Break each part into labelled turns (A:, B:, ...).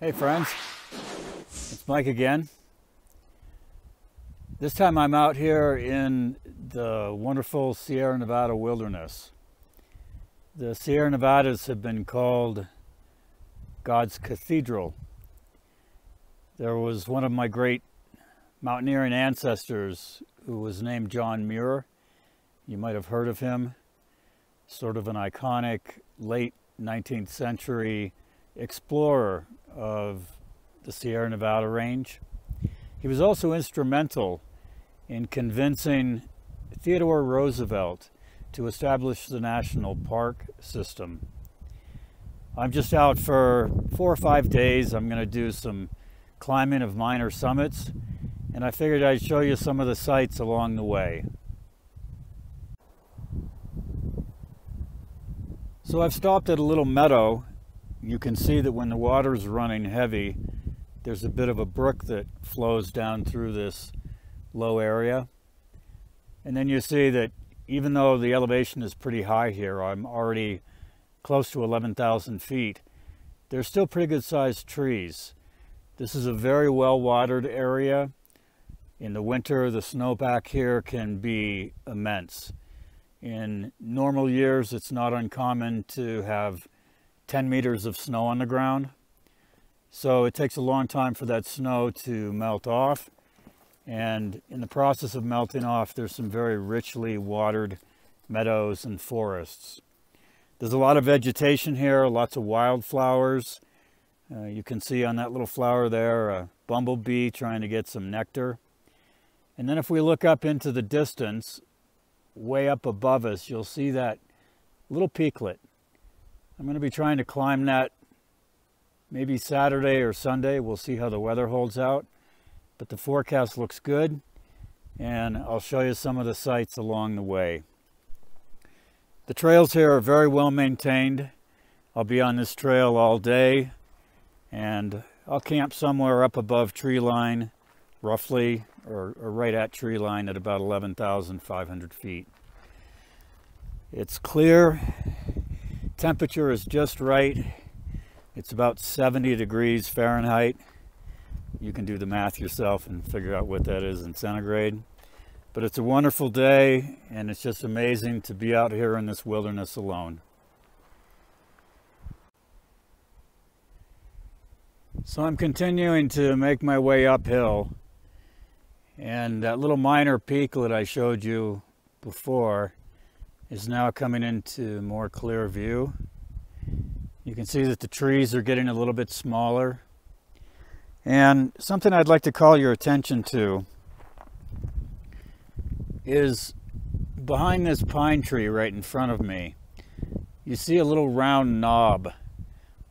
A: Hey friends, it's Mike again. This time I'm out here in the wonderful Sierra Nevada wilderness. The Sierra Nevadas have been called God's cathedral. There was one of my great mountaineering ancestors who was named John Muir. You might have heard of him. Sort of an iconic late 19th century explorer of the Sierra Nevada range. He was also instrumental in convincing Theodore Roosevelt to establish the national park system. I'm just out for 4 or 5 days. I'm going to do some climbing of minor summits, and I figured I'd show you some of the sights along the way. So I've stopped at a little meadow. You can see that when the water's running heavy, there's a bit of a brook that flows down through this low area. And then you see that even though the elevation is pretty high here, I'm already close to 11,000 feet, there's still pretty good sized trees. This is a very well watered area. In the winter, the snowpack here can be immense. In normal years, it's not uncommon to have 10 meters of snow on the ground. So it takes a long time for that snow to melt off. And in the process of melting off, there's some very richly watered meadows and forests. There's a lot of vegetation here, lots of wildflowers. You can see on that little flower there, a bumblebee trying to get some nectar. And then if we look up into the distance, way up above us, you'll see that little peaklet. I'm going to be trying to climb that maybe Saturday or Sunday. We'll see how the weather holds out. But the forecast looks good, and I'll show you some of the sights along the way. The trails here are very well maintained. I'll be on this trail all day, and I'll camp somewhere up above tree line, roughly, or right at tree line at about 11,500 feet. It's clear. Temperature is just right. It's about 70 degrees Fahrenheit. You can do the math yourself and figure out what that is in centigrade. But it's a wonderful day, and it's just amazing to be out here in this wilderness alone. So I'm continuing to make my way uphill, and that little minor peaklet I showed you before is now coming into more clear view. You can see that the trees are getting a little bit smaller. And something I'd like to call your attention to is behind this pine tree right in front of me, you see a little round knob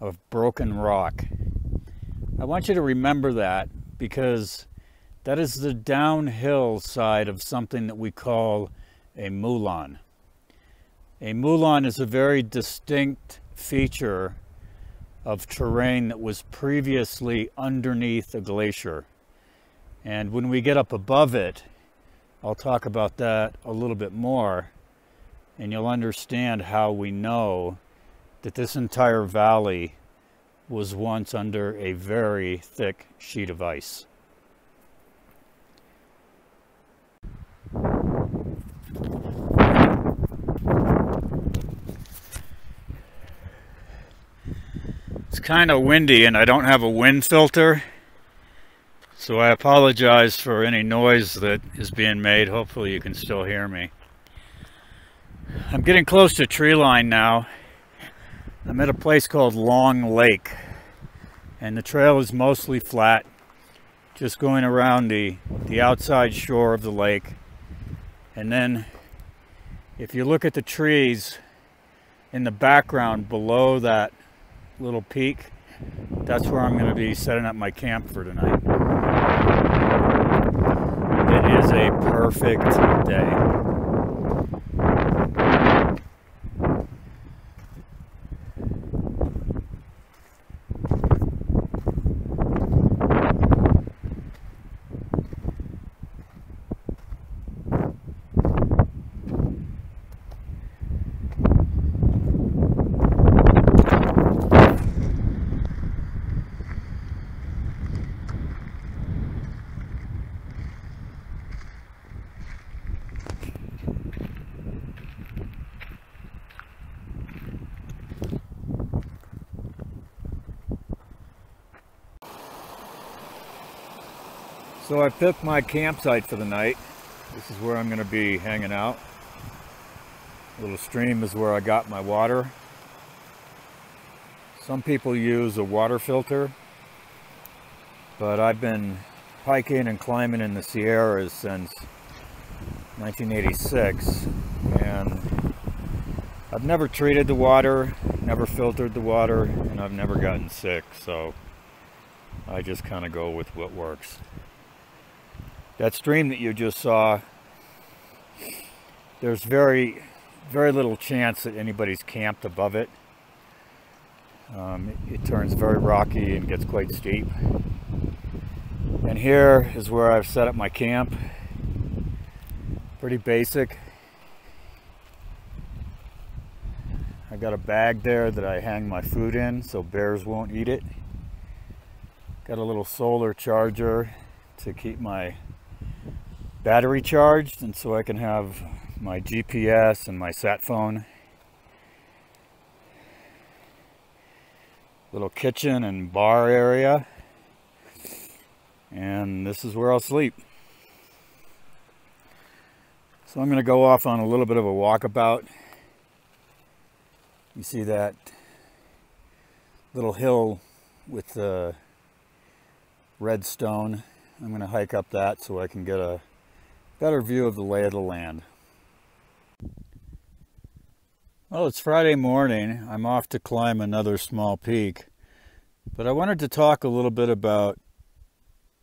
A: of broken rock. I want you to remember that, because that is the downhill side of something that we call a moulin. A moulin is a very distinct feature of terrain that was previously underneath a glacier. And when we get up above it, I'll talk about that a little bit more, and you'll understand how we know that this entire valley was once under a very thick sheet of ice. It's kind of windy, and I don't have a wind filter, so I apologize for any noise that is being made. Hopefully you can still hear me. I'm getting close to tree line now. I'm at a place called Long Lake, and the trail is mostly flat, just going around the outside shore of the lake. And then if you look at the trees in the background below that little peak, that's where I'm going to be setting up my camp for tonight. It is a perfect day. So I picked my campsite for the night. This is where I'm going to be hanging out. A little stream is where I got my water. Some people use a water filter, but I've been hiking and climbing in the Sierras since 1986, and I've never treated the water, never filtered the water, and I've never gotten sick, so I just kind of go with what works. That stream that you just saw, there's very little chance that anybody's camped above it. It turns very rocky and gets quite steep. And here is where I've set up my camp. Pretty basic. I got a bag there that I hang my food in so bears won't eat it. Got a little solar charger to keep my battery charged, and so I can have my GPS and my sat phone. Little kitchen and bar area, and this is where I'll sleep. So I'm going to go off on a little bit of a walkabout. You see that little hill with the red stone. I'm going to hike up that so I can get a better view of the lay of the land. Well, it's Friday morning. I'm off to climb another small peak, but I wanted to talk a little bit about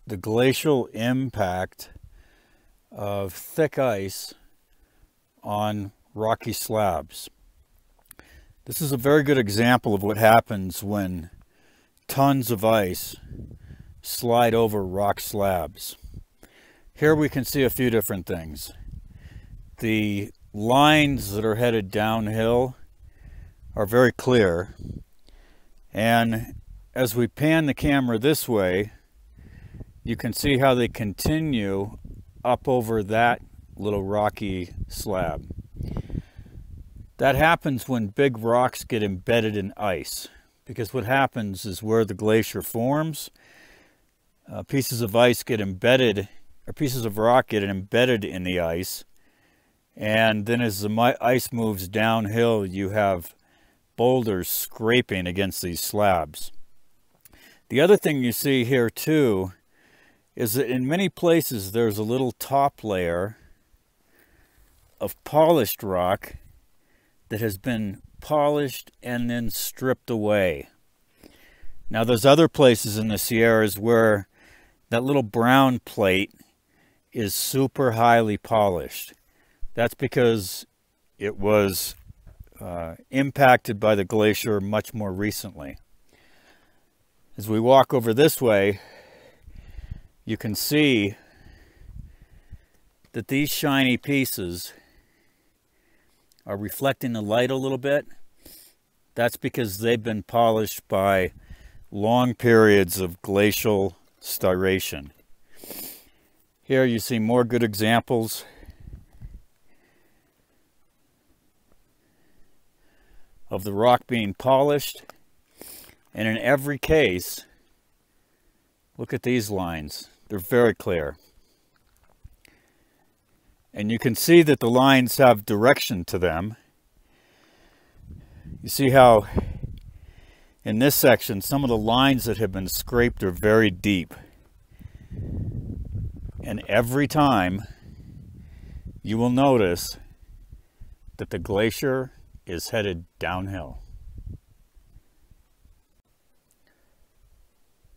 A: the glacial impact of thick ice on rocky slabs. This is a very good example of what happens when tons of ice slide over rock slabs. Here we can see a few different things. The lines that are headed downhill are very clear, and as we pan the camera this way, you can see how they continue up over that little rocky slab. That happens when big rocks get embedded in ice, because what happens is where the glacier forms, pieces of ice get embedded, or pieces of rock get embedded in the ice, and then as the ice moves downhill, you have boulders scraping against these slabs. The other thing you see here too is that in many places there's a little top layer of polished rock that has been polished and then stripped away. Now there's other places in the Sierras where that little brown plate is super highly polished. That's because it was impacted by the glacier much more recently. As we walk over this way, you can see that these shiny pieces are reflecting the light a little bit. That's because they've been polished by long periods of glacial styration. Here you see more good examples. Of the rock being polished, and in every case, look at these lines. They're very clear. And you can see that the lines have direction to them. You see how in this section, some of the lines that have been scraped are very deep. And every time you will notice that the glacier is headed downhill.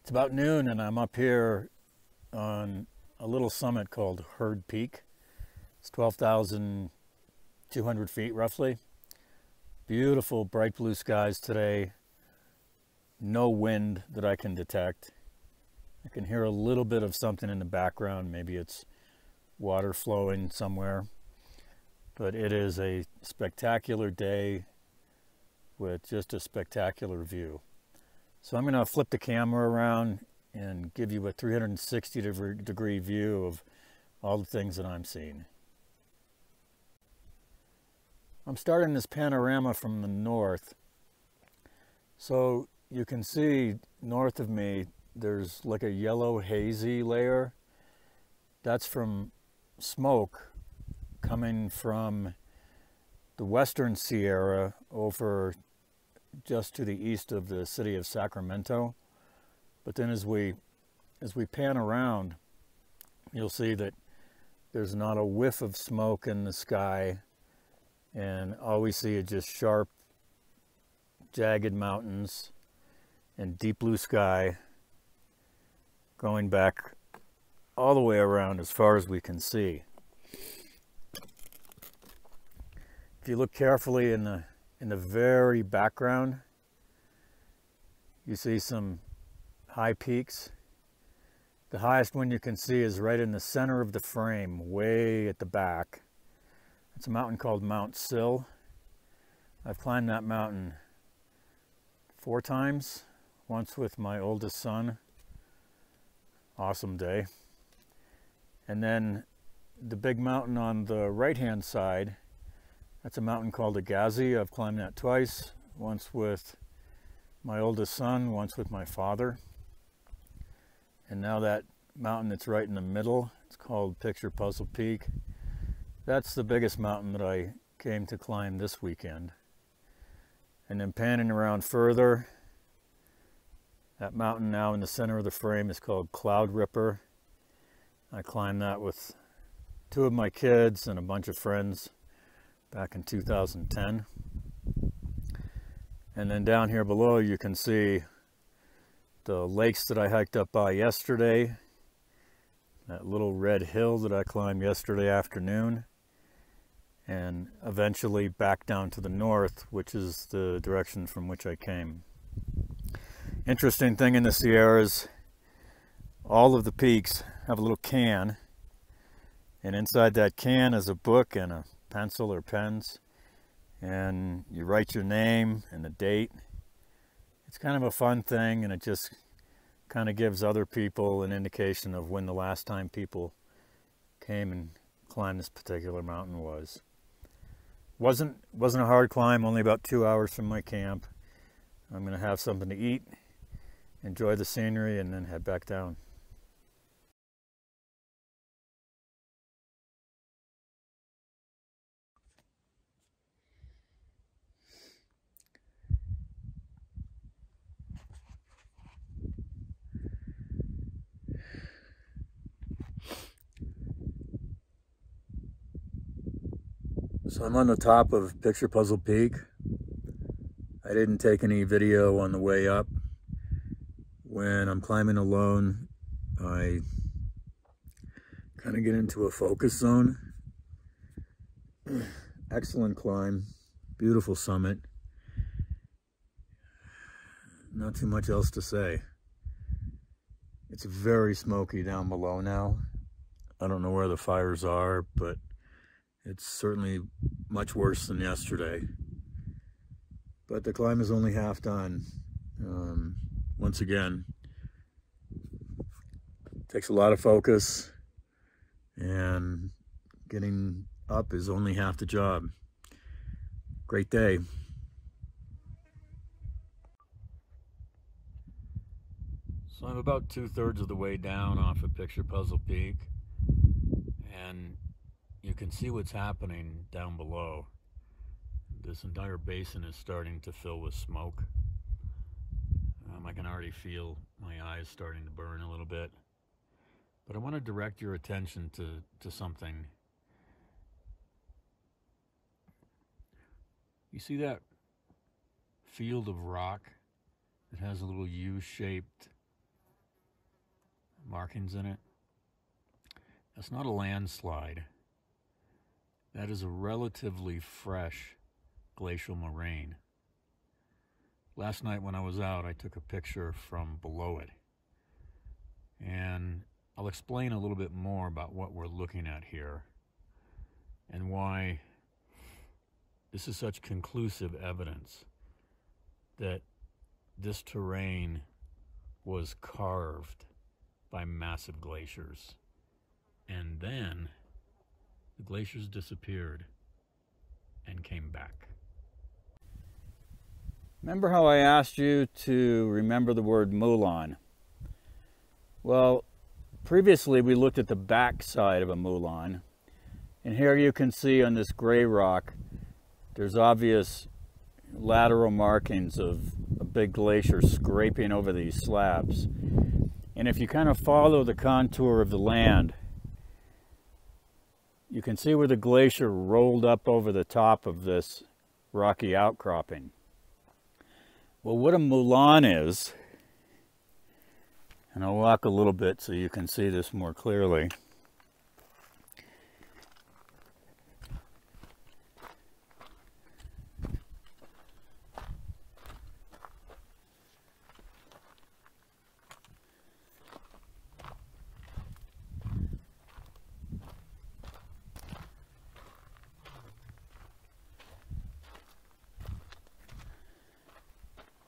A: It's about noon and I'm up here on a little summit called Herd Peak. It's 12,200 feet roughly. Beautiful bright blue skies today. No wind that I can detect. I can hear a little bit of something in the background. Maybe it's water flowing somewhere. But it is a spectacular day with just a spectacular view. So I'm going to flip the camera around and give you a 360-degree view of all the things that I'm seeing. I'm starting this panorama from the north. So you can see north of me, there's like a yellow hazy layer. That's from smoke coming from the western Sierra over just to the east of the city of Sacramento. But then as we pan around, you'll see that there's not a whiff of smoke in the sky, and all we see is just sharp, jagged mountains and deep blue sky going back all the way around as far as we can see. If you look carefully in the very background, you see some high peaks. The highest one you can see is right in the center of the frame, way at the back. It's a mountain called Mount Sill. I've climbed that mountain 4 times, once with my oldest son. Awesome day. And then the big mountain on the right-hand side, that's a mountain called Agassiz. I've climbed that twice, once with my oldest son, once with my father. And now that mountain that's right in the middle, it's called Picture Puzzle Peak. That's the biggest mountain that I came to climb this weekend. And then panning around further, that mountain now in the center of the frame is called Cloud Ripper. I climbed that with 2 of my kids and a bunch of friends back in 2010. And then down here below you can see the lakes that I hiked up by yesterday, that little red hill that I climbed yesterday afternoon, and eventually back down to the north, which is the direction from which I came. Interesting thing in the Sierras, all of the peaks have a little can, and inside that can is a book and a pencil or pens, and you write your name and the date. It's kind of a fun thing, and it just kind of gives other people an indication of when the last time people came and climbed this particular mountain was. Wasn't a hard climb, only about 2 hours from my camp. I'm going to have something to eat, enjoy the scenery, and then head back down. So I'm on the top of Picture Puzzle Peak. I didn't take any video on the way up. When I'm climbing alone, I kind of get into a focus zone. Excellent climb, beautiful summit. Not too much else to say. It's very smoky down below now. I don't know where the fires are, but it's certainly much worse than yesterday. But the climb is only half done. Once again, it takes a lot of focus, and getting up is only half the job. Great day. So I'm about 2/3 of the way down off of Picture Puzzle Peak, and you can see what's happening down below. This entire basin is starting to fill with smoke. I can already feel my eyes starting to burn a little bit. But I want to direct your attention to something. You see that field of rock that has a little U-shaped markings in it? That's not a landslide. That is a relatively fresh glacial moraine. Last night when I was out, I took a picture from below it. And I'll explain a little bit more about what we're looking at here and why this is such conclusive evidence that this terrain was carved by massive glaciers. And then the glaciers disappeared and came back. Remember how I asked you to remember the word Moulin? Well, Previously, we looked at the back side of a moulin, and here you can see on this gray rock, there's obvious lateral markings of a big glacier scraping over these slabs. And if you kind of follow the contour of the land, you can see where the glacier rolled up over the top of this rocky outcropping. Well, what a moulin is, and I'll walk a little bit so you can see this more clearly.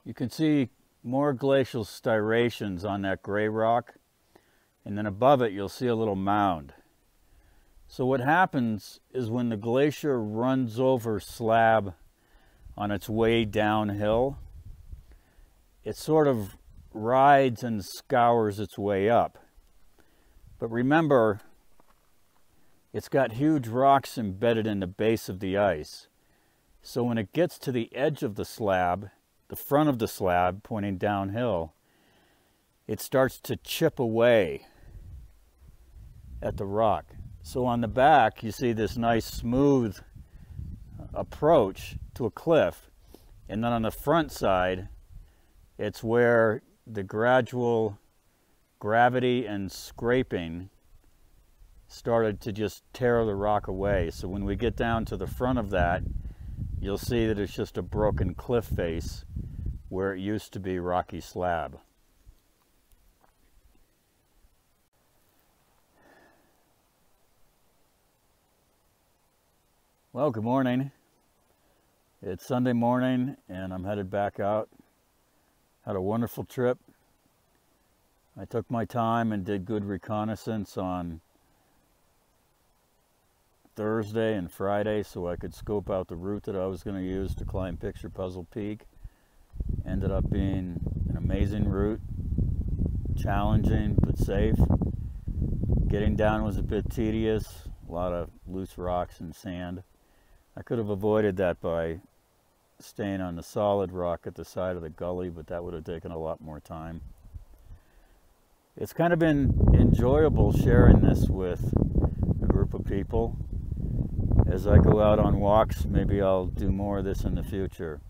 A: You can see more glacial striations on that gray rock, and then above it you'll see a little mound. So what happens is when the glacier runs over slab on its way downhill, it sort of rides and scours its way up. But remember, it's got huge rocks embedded in the base of the ice. So when it gets to the edge of the slab, the front of the slab pointing downhill, it starts to chip away at the rock. So on the back, you see this nice smooth approach to a cliff. And then on the front side, it's where the gradual gravity and scraping started to just tear the rock away. So when we get down to the front of that, you'll see that it's just a broken cliff face where it used to be rocky slab. Well, good morning. It's Sunday morning and I'm headed back out. Had a wonderful trip. I took my time and did good reconnaissance on Thursday and Friday so I could scope out the route that I was going to use to climb Picture Puzzle Peak. Ended up being an amazing route, challenging but safe. Getting down was a bit tedious, a lot of loose rocks and sand. I could have avoided that by staying on the solid rock at the side of the gully, but that would have taken a lot more time. It's kind of been enjoyable sharing this with a group of people. As I go out on walks, maybe I'll do more of this in the future.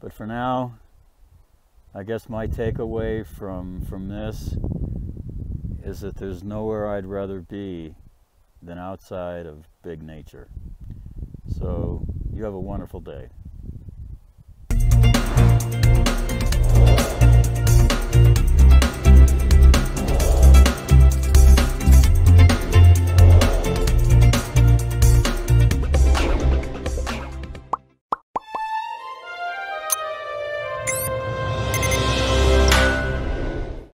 A: But for now, I guess my takeaway from this is that there's nowhere I'd rather be than outside of big nature. So you have a wonderful day.